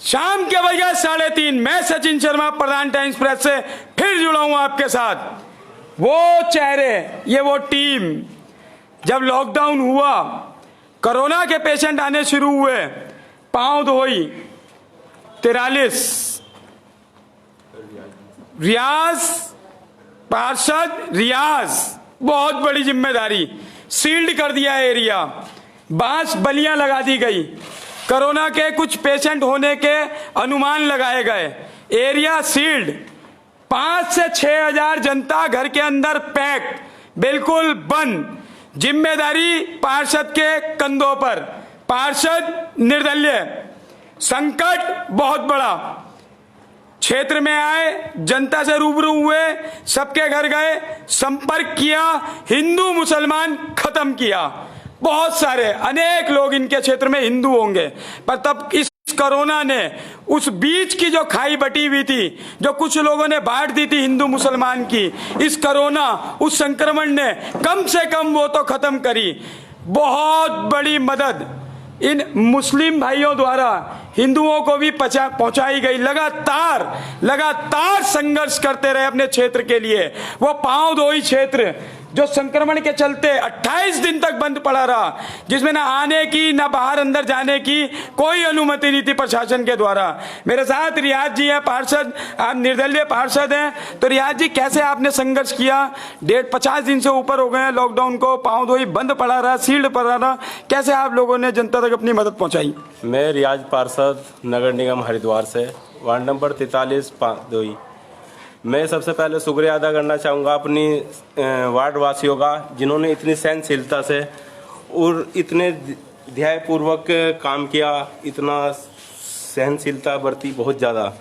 शाम के बज गए 3:30। मैं सचिन शर्मा प्रधान टाइम्स प्रेस से फिर जुड़ा हूं आपके साथ। वो चेहरे, ये वो टीम, जब लॉकडाउन हुआ, कोरोना के पेशेंट आने शुरू हुए, पांव धोई 43 रियाज पार्षद, रियाज बहुत बड़ी जिम्मेदारी, सील्ड कर दिया एरिया, बांस बलियां लगा दी गई, कोरोना के कुछ पेशेंट होने के अनुमान लगाए गए, एरिया सील्ड, 5 से 6 हजार जनता घर के अंदर पैक, बिल्कुल बंद, जिम्मेदारी पार्षद के कंधों पर, पार्षद निर्दलीय, संकट बहुत बड़ा, क्षेत्र में आए, जनता से रूबरू हुए, सबके घर गए, संपर्क किया, हिंदू मुसलमान खत्म किया। बहुत सारे अनेक लोग इनके क्षेत्र में हिंदू होंगे, पर तब इस कोरोना ने उस बीच की जो खाई बटी हुई थी, जो कुछ लोगों ने बांट दी थी हिंदू मुसलमान की, इस कोरोना, उस संक्रमण ने कम से कम वो तो खत्म करी। बहुत बड़ी मदद इन मुस्लिम भाइयों द्वारा हिंदुओं को भी पहुंचाई गई। लगातार संघर्ष करते रहे अपने क्षेत्र के लिए। वो पांव धोई क्षेत्र जो संक्रमण के चलते 28 दिन तक बंद पड़ा रहा, जिसमें ना आने की, ना बाहर अंदर जाने की कोई अनुमति नहीं थी प्रशासन के द्वारा। मेरे साथ रियाज जी हैं, पार्षद, आप निर्दलीय पार्षद हैं। तो रियाज जी, कैसे आपने संघर्ष किया? 50 दिन से ऊपर हो गए हैं लॉकडाउन को, पांव धोई बंद पड़ा रहा, सील्ड पड़ा रहा, कैसे आप लोगों ने जनता तक अपनी मदद पहुंचाई? मैं रियाज पार्षद, नगर निगम हरिद्वार से, वार्ड नंबर 43 पांदोई। मैं सबसे पहले शुक्रिया अदा करना चाहूँगा अपनी वार्ड वासियों का, जिन्होंने इतनी सहनशीलता से और इतने ध्यायपूर्वक काम किया, इतना सहनशीलता बरती बहुत ज़्यादा।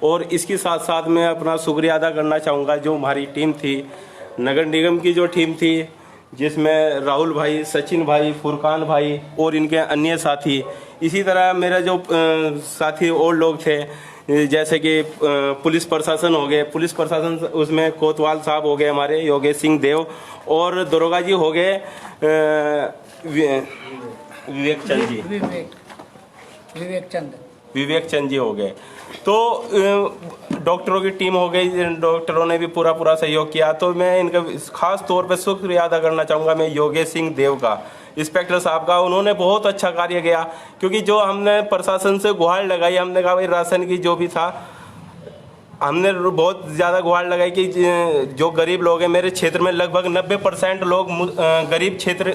और इसके साथ साथ मैं अपना शुक्रिया अदा करना चाहूँगा जो हमारी टीम थी, नगर निगम की जो टीम थी, जिसमें राहुल भाई, सचिन भाई, फुरकान भाई और इनके अन्य साथी, इसी तरह मेरे जो साथी और लोग थे, जैसे कि पुलिस प्रशासन हो गए, पुलिस प्रशासन उसमें कोतवाल साहब हो गए हमारे, योगेश सिंह देव, और दरोगा जी हो गए विवेक चंद जी हो गए। तो डॉक्टरों की टीम हो गई, डॉक्टरों ने भी पूरा सहयोग किया। तो मैं इनका खास तौर पे शुक्रिया अदा करना चाहूँगा मैं योगेश सिंह देव का, इंस्पेक्टर साहब का। उन्होंने बहुत अच्छा कार्य किया, क्योंकि जो हमने प्रशासन से गुहार लगाई, हमने कहा भाई राशन की जो भी था, हमने बहुत ज़्यादा गुहार लगाई कि जो गरीब लोग हैं, मेरे क्षेत्र में लगभग 90% लोग गरीब क्षेत्र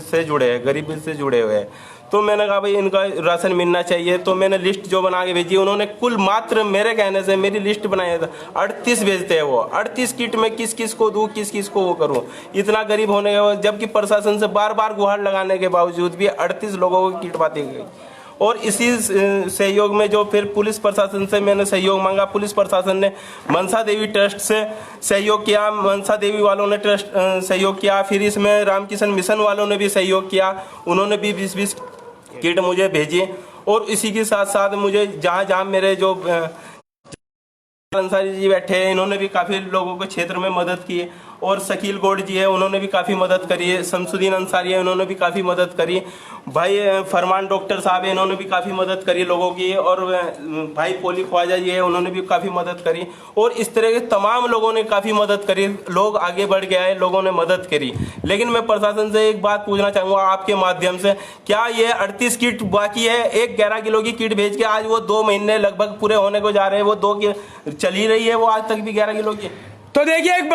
से जुड़े हैं, गरीबी से जुड़े हुए हैं। तो मैंने कहा भाई इनका राशन मिलना चाहिए। तो मैंने लिस्ट जो बना के भेजी, उन्होंने कुल मात्र मेरे कहने से मेरी लिस्ट बनाई था 38 भेजते हैं वो। 38 किट में किस किस को दूँ, किस किस को वो करूँ, इतना गरीब होने के, जबकि प्रशासन से बार बार गुहार लगाने के बावजूद भी 38 लोगों को किट बांटी गई। और इसी सहयोग में जो फिर पुलिस प्रशासन से मैंने सहयोग मांगा, पुलिस प्रशासन ने मनसा देवी ट्रस्ट से सहयोग किया, मनसा देवी वालों ने ट्रस्ट सहयोग किया, फिर इसमें रामकिशन मिशन वालों ने भी सहयोग किया, उन्होंने भी 20-20 किट मुझे भेजी। और इसी के साथ साथ मुझे जहाँ मेरे जो अंसारी जी बैठे हैं, इन्होंने भी काफ़ी लोगों को क्षेत्र में मदद की। और शकील गौड़ जी है, उन्होंने भी काफ़ी मदद करी है। शमसुद्दीन अंसारी है, उन्होंने भी काफ़ी मदद करी। भाई फरमान डॉक्टर साहब है, इन्होंने भी काफ़ी मदद करी लोगों की। और भाई पोली ख्वाजा जी है, उन्होंने भी काफ़ी मदद करी। और इस तरह के तमाम लोगों ने काफ़ी मदद करी, लोग आगे बढ़ के आए, लोगों ने मदद करी। लेकिन मैं प्रशासन से एक बात पूछना चाहूँगा आपके माध्यम से, क्या ये 38 किट बाकी है? एक 11 किलो की किट भेज के आज वो 2 महीने लगभग पूरे होने को जा रहे हैं, वो 2 की चल ही रही है, वो आज तक भी 11 किलो की। तो देखिए, एक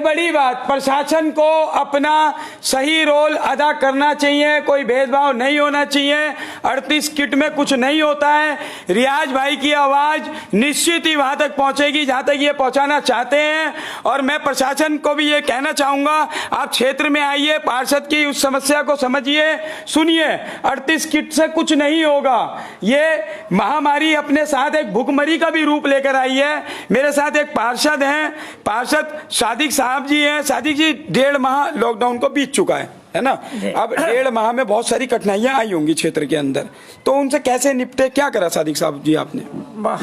बड़ी बात, प्रशासन को अपना सही रोल अदा करना चाहिए, कोई भेदभाव नहीं होना चाहिए। 38 किट में कुछ नहीं होता है। रियाज भाई की आवाज निश्चित ही वहां तक पहुंचेगी जहां तक ये पहुंचाना चाहते हैं। और मैं प्रशासन को भी ये कहना चाहूंगा, आप क्षेत्र में आइए, पार्षद की उस समस्या को समझिए, सुनिए। 38 किट से कुछ नहीं होगा। ये महामारी अपने साथ एक भुखमरी का भी रूप लेकर आई है। मेरे साथ एक पार्षद हैं, पार्षद सादिक साहब जी हैं। सादिक जी, 1.5 माह लॉकडाउन को बीत चुका है ना? अब 1.5 माह में बहुत सारी कठिनाइयां आई होंगी क्षेत्र के अंदर, तो उनसे कैसे निपटे, क्या करा सादिक साहब जी आपने?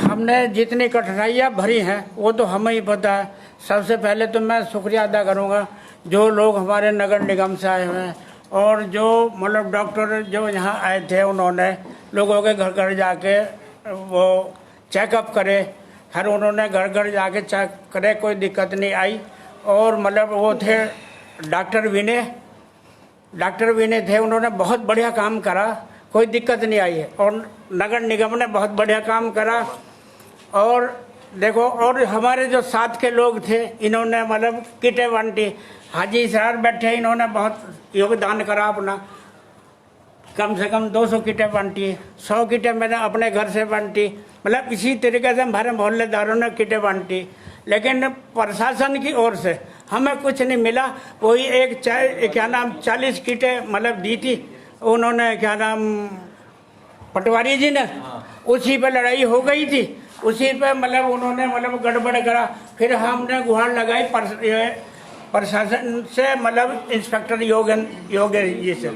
हमने जितनी कठिनाइयां भरी हैं वो तो हमें ही पता है। सबसे पहले तो मैं शुक्रिया अदा करूंगा जो लोग हमारे नगर निगम से आए हुए हैं, और जो मतलब डॉक्टर जो यहाँ आए थे, उन्होंने लोगों के घर घर जाके वो चेकअप करे, हर उन्होंने घर घर जाके चेक करे, कोई दिक्कत नहीं आई। और मतलब वो थे डॉक्टर विनय थे, उन्होंने बहुत बढ़िया काम करा, कोई दिक्कत नहीं आई है। और नगर निगम ने बहुत बढ़िया काम करा। और देखो, और हमारे जो साथ के लोग थे, इन्होंने मतलब किटें बांटी। हाजी सर बैठे, इन्होंने बहुत योगदान करा अपना, कम से कम 200 किटें बांटी, 100 किटें मैंने अपने घर से बांटी। मतलब इसी तरीके से हमारे मोहल्लेदारों ने किटें बांटी। लेकिन प्रशासन की ओर से हमें कुछ नहीं मिला। वही एक क्या नाम 40 किटें मतलब दी थी उन्होंने, क्या नाम पटवारी जी ने, उसी पे लड़ाई हो गई थी, उसी पे मतलब उन्होंने मतलब गड़बड़ करा। फिर हमने गुहार लगाई प्रशासन से, मतलब इंस्पेक्टर योगेश जी से।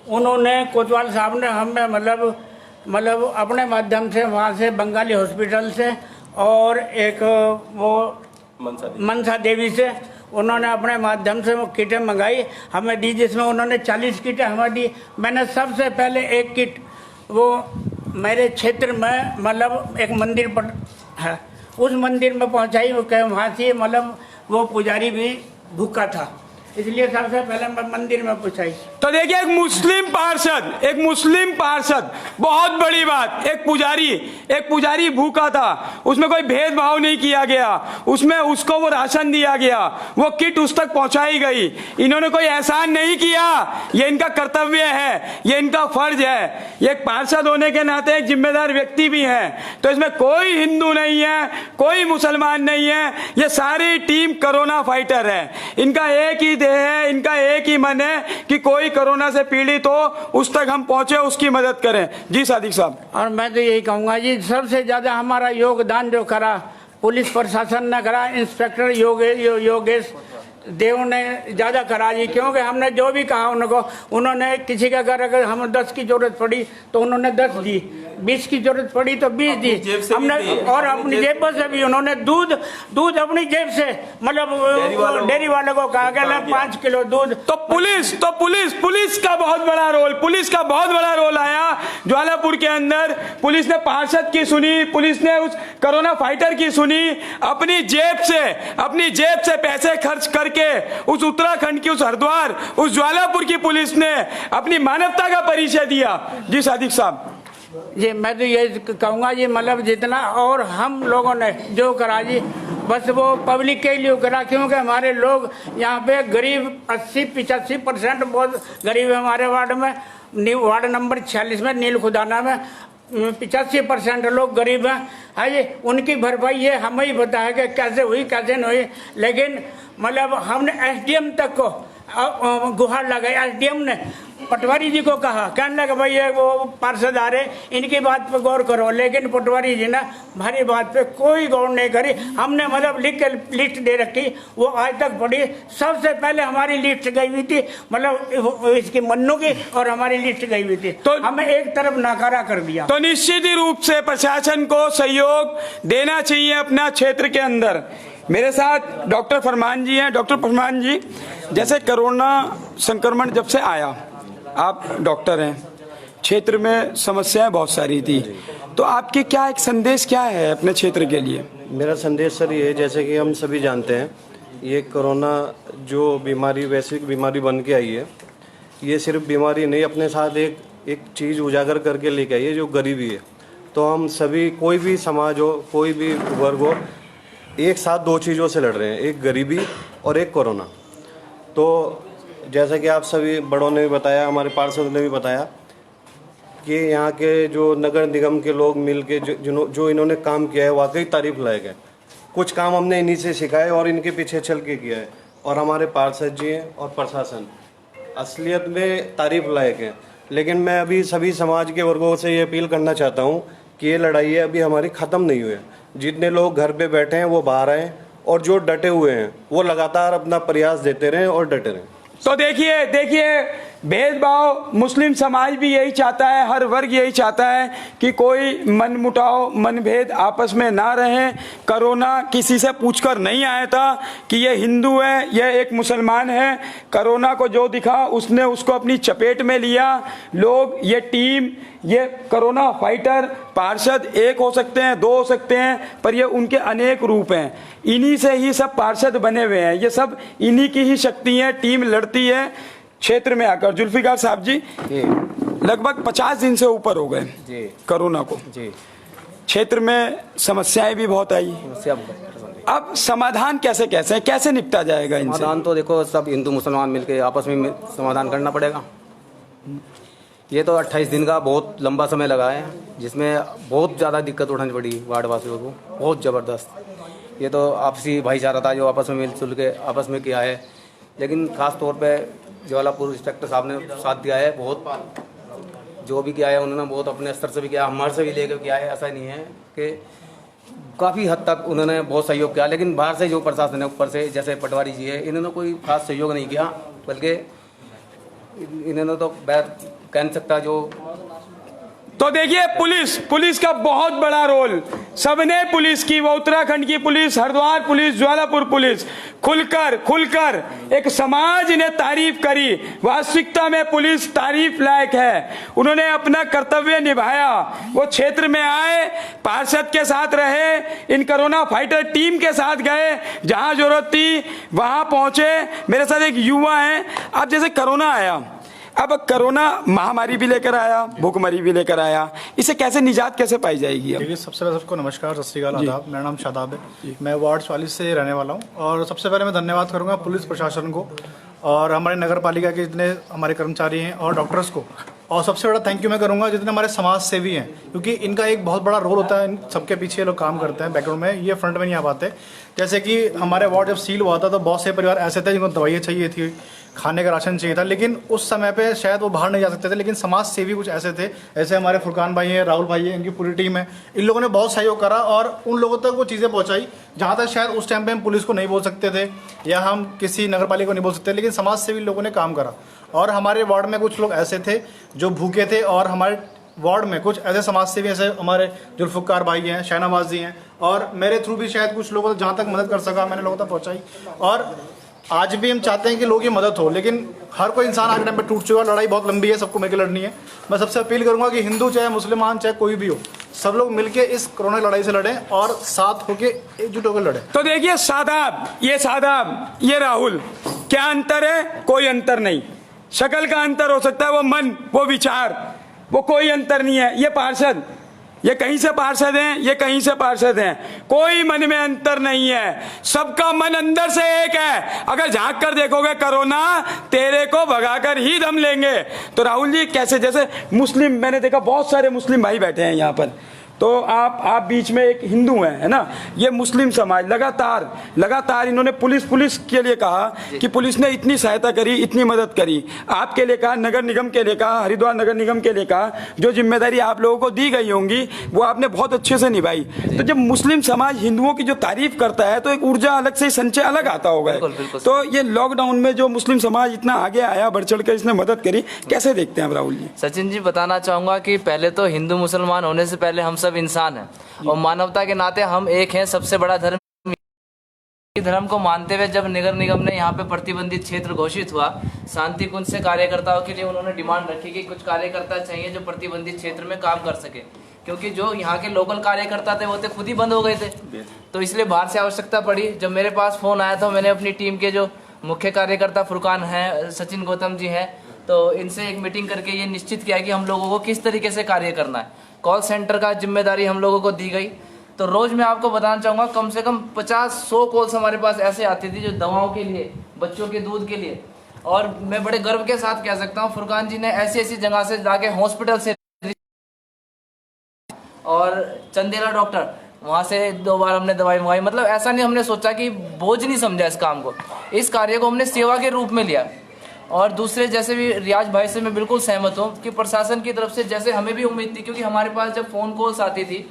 उन्होंने कोतवाल साहब ने हमें मतलब अपने माध्यम से वहाँ से बंगाली हॉस्पिटल से और एक वो मनसा देवी से उन्होंने अपने माध्यम से वो किटें मंगाई, हमें दी, जिसमें उन्होंने 40 किटें हमें दी। मैंने सबसे पहले एक किट वो मेरे क्षेत्र में मतलब एक मंदिर पर है, उस मंदिर में पहुंचाई। वो कहे वहाँ से मतलब वो पुजारी भी भूखा था, इसलिए सबसे पहले मैं मंदिर में पहुंचाई। तो देखिए, एक मुस्लिम पार्षद, बहुत बड़ी बात, एक पुजारी भूखा था, उसमें कोई भेदभाव नहीं किया गया, उसमें उसको वो राशन दिया गया, वो किट उस तक पहुंचाई गई। इन्होंने कोई एहसान नहीं किया, ये इनका कर्तव्य है, ये इनका फर्ज है। ये एक पार्षद होने के नाते एक जिम्मेदार व्यक्ति भी है। तो इसमें कोई हिंदू नहीं है, कोई मुसलमान नहीं है, ये सारी टीम कोरोना फाइटर है। इनका एक ही है, इनका एक ही मन है कि कोई कोरोना से पीड़ित हो उस तक हम पहुंचे, उसकी मदद करें। जी सादिक साहब। और मैं तो यही कहूंगा जी, सबसे ज्यादा हमारा योगदान जो करा पुलिस प्रशासन ने करा, इंस्पेक्टर योगेश देव ने ज्यादा करा जी। क्योंकि हमने जो भी कहा उन्होंने किसी का अगर हमें 10 की जरूरत पड़ी तो उन्होंने 10 दी, 20 की जरूरत पड़ी तो 20 दी हमने। और अपनी जेब से भी उन्होंने दूध अपनी जेब से मतलब डेयरी वालों को कहा गया 5 किलो दूध। तो पुलिस का बहुत बड़ा रोल आया ज्वालापुर के अंदर। पुलिस ने पार्षद की सुनी, पुलिस ने उस कोरोना फाइटर की सुनी, अपनी जेब से पैसे खर्च करके उस उत्तराखंड की, उस हरिद्वार, उस ज्वालापुर की पुलिस ने अपनी मानवता का परिचय दिया। जी सादिक साहब। जी मैं तो ये कहूँगा जी, मतलब जितना और हम लोगों ने जो करा जी, बस वो पब्लिक के लिए करा। क्योंकि हमारे लोग यहाँ पे गरीब 80-85% बहुत गरीब है हमारे वार्ड में। वार्ड नंबर 46 में नील खुदाना में 85% लोग गरीब हैं। हाँ जी, उनकी भरपाई ये हमें ही बताया कि कैसे हुई कैसे नहीं हुई। लेकिन मतलब हमने एसडीएम तक को गुहार लगाई। एसडीएम ने पटवारी जी को कहा, कहने लगा भाई ये वो पार्षद आ रहे, इनकी बात पे गौर करो। लेकिन पटवारी जी ने हमारी बात पे कोई गौर नहीं करी। हमने मतलब लिख के लिस्ट दे रखी, वो आज तक पड़ी। सबसे पहले हमारी लिस्ट गई हुई थी, मतलब इसकी मन्नू की, और हमारी लिस्ट गई हुई थी, तो हमें एक तरफ नकारा कर दिया। तो निश्चित ही रूप से प्रशासन को सहयोग देना चाहिए अपना क्षेत्र के अंदर। मेरे साथ डॉक्टर फरमान जी हैं। डॉक्टर फरमान जी, जैसे कोरोना संक्रमण जब से आया, आप डॉक्टर हैं, क्षेत्र में समस्याएं बहुत सारी थी, तो आपके क्या एक संदेश क्या है अपने क्षेत्र के लिए? मेरा संदेश सर ये है, जैसे कि हम सभी जानते हैं, ये कोरोना जो बीमारी वैश्विक बीमारी बन के आई है, ये सिर्फ बीमारी नहीं, अपने साथ एक चीज़ उजागर करके लेके आई है, जो गरीबी है। तो हम सभी, कोई भी समाज हो, कोई भी वर्ग हो, एक साथ दो चीज़ों से लड़ रहे हैं, एक गरीबी और एक कोरोना। तो जैसा कि आप सभी बड़ों ने भी बताया, हमारे पार्षद ने भी बताया कि यहाँ के जो नगर निगम के लोग मिल के जो इन्होंने काम किया है, वाकई तारीफ लायक है। कुछ काम हमने इन्हीं से सिखाए और इनके पीछे चल के किया है। और हमारे पार्षद जी हैं और प्रशासन असलियत में तारीफ लायक है। लेकिन मैं अभी सभी समाज के वर्गों से ये अपील करना चाहता हूँ कि ये लड़ाई है अभी हमारी ख़त्म नहीं हुई है। जितने लोग घर पे बैठे हैं वो बाहर आएँ, और जो डटे हुए हैं वो लगातार अपना प्रयास देते रहें और डटे रहें। तो देखिए भेदभाव मुस्लिम समाज भी यही चाहता है, हर वर्ग यही चाहता है कि कोई मनमुटाव मनभेद आपस में ना रहे। कोरोना किसी से पूछकर नहीं आया था कि ये हिंदू है, यह एक मुसलमान है। कोरोना को जो दिखा उसने उसको अपनी चपेट में लिया। लोग, ये टीम, ये कोरोना फाइटर पार्षद एक हो सकते हैं, दो हो सकते हैं, पर ये उनके अनेक रूप हैं। इन्हीं से ही सब पार्षद बने हुए हैं, ये सब इन्हीं की ही शक्ति है। टीम लड़ती है क्षेत्र में आकर। जुल्फिकार साहब जी, लगभग 50 दिन से ऊपर हो गए जी कोरोना को जी। क्षेत्र में समस्याएं भी बहुत आई। अब समाधान कैसे निपटा जाएगा इनसे? समाधान तो देखो, सब हिंदू मुसलमान मिलके आपस में समाधान करना पड़ेगा। ये तो 28 दिन का बहुत लंबा समय लगा है, जिसमें बहुत ज़्यादा दिक्कत उठानी पड़ी वार्डवासियों को, बहुत ज़बरदस्त। ये तो आपसी भाईचारा था जो आपस में मिलजुल के आपस में किया है। लेकिन ख़ास तौर पे जवालापुर इंस्पेक्टर साहब ने साथ दिया है, बहुत जो भी किया है उन्होंने बहुत अपने स्तर से भी किया, हमारे से भी लेकर किया है। ऐसा नहीं है कि काफ़ी हद तक उन्होंने बहुत सहयोग किया, लेकिन बाहर से जो प्रशासन है ऊपर से, जैसे पटवारी जी है, इन्होंने कोई खास सहयोग नहीं किया। बल्कि इन्होंने तो कह नहीं सकता जो। तो देखिए, पुलिस का बहुत बड़ा रोल सबने पुलिस की, वो उत्तराखंड की police, Haridwar police, Jwalapur police खुलकर एक समाज ने तारीफ करी। वास्तविकता में पुलिस तारीफ लायक है। उन्होंने अपना कर्तव्य निभाया। वो क्षेत्र में आए, पार्षद के साथ रहे, इन कोरोना फाइटर टीम के साथ गए, जहां जरूरत थी वहां पहुंचे। मेरे साथ एक युवा है। अब जैसे कोरोना आया, अब कोरोना महामारी भी लेकर आया, भूखमरी भी लेकर आया, इसे कैसे निजात कैसे पाई जाएगी? देखिए, सबसे पहले सबको नमस्कार, सत श्री अकाल, आदाब। मेरा नाम शादाब है, मैं वार्ड 44 से रहने वाला हूँ। और सबसे पहले मैं धन्यवाद करूँगा पुलिस प्रशासन को और हमारे नगर पालिका के जितने हमारे कर्मचारी हैं और डॉक्टर्स को। और सबसे बड़ा थैंक यू मैं करूँगा जितने हमारे समाज सेवी हैं, क्योंकि इनका एक बहुत बड़ा रोल होता है। इन सबके पीछे ये लोग काम करते हैं बैकग्राउंड में, ये फ्रंट में नहीं आ पाते। जैसे कि हमारे वार्ड जब सील हुआ था तो बहुत से परिवार ऐसे थे जिनको दवाइयाँ चाहिए थी, खाने का राशन चाहिए था, लेकिन उस समय पे शायद वो बाहर नहीं जा सकते थे। लेकिन समाज सेवी कुछ ऐसे थे, ऐसे हमारे फुरकान भाई हैं, राहुल भाई हैं, इनकी पूरी टीम है। इन लोगों ने बहुत सहयोग करा और उन लोगों तक वो चीज़ें पहुंचाई जहां तक शायद उस टाइम पे हम पुलिस को नहीं बोल सकते थे या हम किसी नगर पालिका को नहीं बोल सकते, लेकिन समाज सेवी लोगों ने काम करा। और हमारे वार्ड में कुछ लोग ऐसे थे जो भूखे थे, और हमारे वार्ड में कुछ ऐसे समाज सेवी, ऐसे हमारे जुल्फकार भाई हैं, शहनावाज जी हैं, और मेरे थ्रू भी शायद कुछ लोगों को जहाँ तक मदद कर सका मैंने लोगों तक पहुँचाई। और आज भी हम चाहते हैं कि लोगों की मदद हो, लेकिन हर कोई इंसान आज टाइम पे टूट चुका है। लड़ाई बहुत लंबी है, सबको मिलकर लड़नी है। मैं सबसे अपील करूंगा कि हिंदू चाहे मुसलमान चाहे कोई भी हो, सब लोग मिलके इस कोरोना लड़ाई से लड़ें और साथ होके एकजुट होकर लड़ें। तो देखिए, सादाब, ये राहुल, क्या अंतर है? कोई अंतर नहीं। शक्ल का अंतर हो सकता है, वो मन, वो विचार, वो कोई अंतर नहीं है। ये पार्षद, ये कहीं से पार्षद हैं, ये कहीं से पार्षद हैं, कोई मन में अंतर नहीं है। सबका मन अंदर से एक है। अगर झांक कर देखोगे, कोरोना तेरे को भगाकर ही दम लेंगे। तो राहुल जी, कैसे, जैसे मुस्लिम, मैंने देखा बहुत सारे मुस्लिम भाई बैठे हैं यहाँ पर, तो आप बीच में एक हिंदू हैं, है ना? ये मुस्लिम समाज लगातार इन्होंने पुलिस के लिए कहा कि पुलिस ने इतनी सहायता करी, इतनी मदद करी, आपके लिए कहा, नगर निगम के लिए कहा, हरिद्वार नगर निगम के लिए कहा। जो जिम्मेदारी आप लोगों को दी गई होंगी वो आपने बहुत अच्छे से निभाई। तो जब मुस्लिम समाज हिंदुओं की जो तारीफ करता है तो एक ऊर्जा अलग से, संचय अलग आता होगा। तो ये लॉकडाउन में जो मुस्लिम समाज इतना आगे आया, बढ़ चढ़ कर इसने मदद करी, कैसे देखते हैं आप राहुल जी? सचिन जी, बताना चाहूँगा कि पहले तो हिंदू मुसलमान होने से पहले हम सब इंसान हैं और मानवता के नाते हम एक हैं। सबसे बड़ा धर्म को मानते हुए जब नगर निगम ने यहाँ पे प्रतिबंधित क्षेत्र घोषित हुआ, शांति कुंज से कार्यकर्ताओं के लिए उन्होंने डिमांड रखी कि कुछ कार्यकर्ता चाहिए जो प्रतिबंधित क्षेत्र में काम कर सके, क्योंकि जो यहाँ के लोकल कार्यकर्ता थे वो तो खुद ही बंद हो गए थे। तो इसलिए बाहर से आवश्यकता पड़ी। जब मेरे पास फोन आया था, मैंने अपनी टीम के जो मुख्य कार्यकर्ता फुरकान हैं, सचिन गौतम जी हैं, तो इनसे एक मीटिंग करके ये निश्चित किया कि हम लोगों को किस तरीके से कार्य करना है। कॉल सेंटर का जिम्मेदारी हम लोगों को दी गई। तो रोज़ मैं आपको बताना चाहूँगा, कम से कम 50-100 कॉल्स हमारे पास ऐसे आती थी जो दवाओं के लिए, बच्चों के दूध के लिए। और मैं बड़े गर्व के साथ कह सकता हूँ, फुरकान जी ने ऐसी ऐसी जगह से जाके हॉस्पिटल से और चंदेला डॉक्टर, वहाँ से 2 बार हमने दवाई मंगाई। मतलब ऐसा नहीं हमने सोचा कि बोझ नहीं समझा इस काम को, इस कार्य को हमने सेवा के रूप में लिया। और दूसरे, जैसे भी रियाज भाई से मैं बिल्कुल सहमत हूँ कि प्रशासन की तरफ से जैसे हमें भी उम्मीद थी, क्योंकि हमारे पास जब फ़ोन कॉल्स आती थी,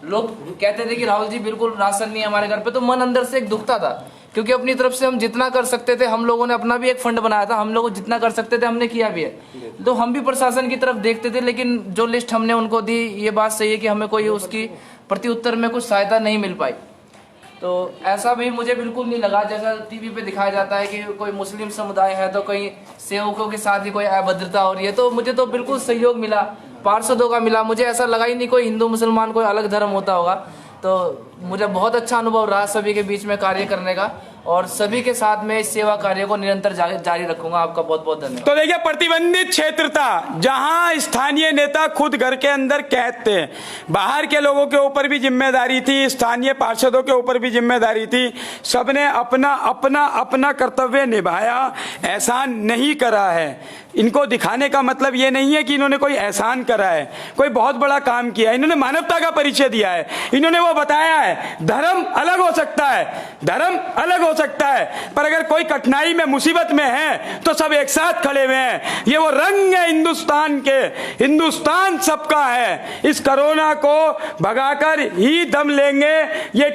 लोग कहते थे कि राहुल जी बिल्कुल राशन नहीं है हमारे घर पे, तो मन अंदर से एक दुखता था क्योंकि अपनी तरफ से हम जितना कर सकते थे, हम लोगों ने अपना भी एक फंड बनाया था, हम लोग जितना कर सकते थे हमने किया भी है। तो हम भी प्रशासन की तरफ देखते थे, लेकिन जो लिस्ट हमने उनको दी, ये बात सही है कि हमें कोई उसकी प्रति उत्तर में कुछ सहायता नहीं मिल पाई। तो ऐसा भी मुझे बिल्कुल नहीं लगा जैसा टीवी पे दिखाया जाता है कि कोई मुस्लिम समुदाय है तो कहीं सेवकों के साथ ही कोई अभद्रता हो रही है। तो मुझे तो बिल्कुल सहयोग मिला, पार्षदों का मिला। मुझे ऐसा लगा ही नहीं कोई हिंदू मुसलमान कोई अलग धर्म होता होगा। तो मुझे बहुत अच्छा अनुभव रहा सभी के बीच में कार्य करने का, और सभी के साथ में इस सेवा कार्य को निरंतर जारी रखूंगा। आपका बहुत बहुत धन्यवाद। तो देखिए, प्रतिबंधित क्षेत्र था जहां स्थानीय नेता खुद घर के अंदर कैद थे, बाहर के लोगों के ऊपर भी जिम्मेदारी थी, स्थानीय पार्षदों के ऊपर भी जिम्मेदारी थी। सबने अपना अपना अपना कर्तव्य निभाया, एहसान नहीं करा है। इनको दिखाने का मतलब ये नहीं है कि इन्होंने कोई एहसान करा है, कोई बहुत बड़ा काम किया है। इन्होंने मानवता का परिचय दिया है। इन्होंने वो बताया है धर्म अलग हो सकता है, धर्म अलग हो सकता है, पर अगर कोई कठिनाई में मुसीबत में है तो सब एक साथ खड़े हुए हैं। ये वो रंग है हिंदुस्तान के, हिंदुस्तान सबका है। इस कोरोना को भगाकर ही दम लेंगे। ये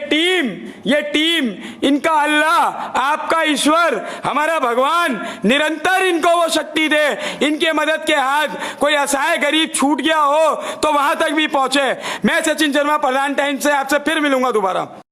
टीम इनका अल्लाह, आपका ईश्वर, हमारा भगवान निरंतर इनको वो शक्ति दे, इनके मदद के हाथ। कोई असहाय गरीब छूट गया हो तो वहां तक भी पहुंचे। मैं सचिन शर्मा, प्रधान टाइम्स से आपसे फिर मिलूंगा दोबारा।